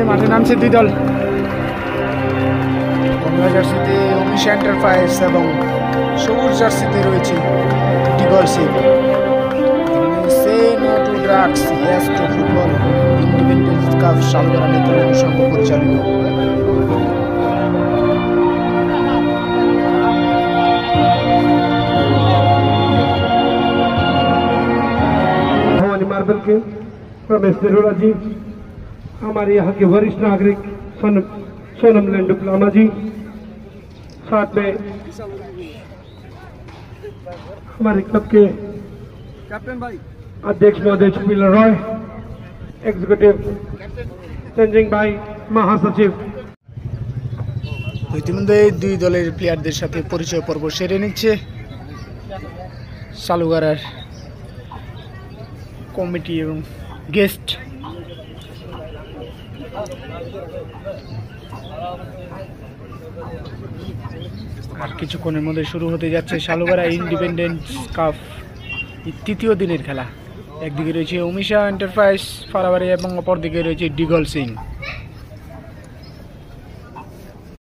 মাঠে নামছে দুই দল, কমলা জার্সিতে উমেশ এন্টারপ্রাইজ এবং সবুজ জার্সিতে রয়েছে ডিগল সিং। সে no to drugs, yes to football independence cup সালগারা নেতৃত্ব সংঘ পরিচালিত। मार्बल के रमेश नरोला जी, हमारे यहाँ के वरिष्ठ नागरिक सोनम लेंडुप्लामा जी, साथ में हमारे क्लब के कैप्टन भाई अध्यक्ष महोदय छुपीला रॉय, एग्जीक्यूटिव चंजिंग भाई, महासचिव। ইতিমধ্যে দুই দলের প্লেয়ারদের সাথে পরিচয় পর্ব সেরে নিচ্ছে সালুগারার কমিটি এবং গেস্ট। আর কিছুক্ষণের মধ্যে শুরু হতে যাচ্ছে সালুগারা ইন্ডিপেন্ডেন্স কাপ তৃতীয় দিনের খেলা। একদিকে রয়েছে উমেশ এন্টারপ্রাইজ ফারাবাড়ি এবং অপরদিকে রয়েছে ডিগল সিং।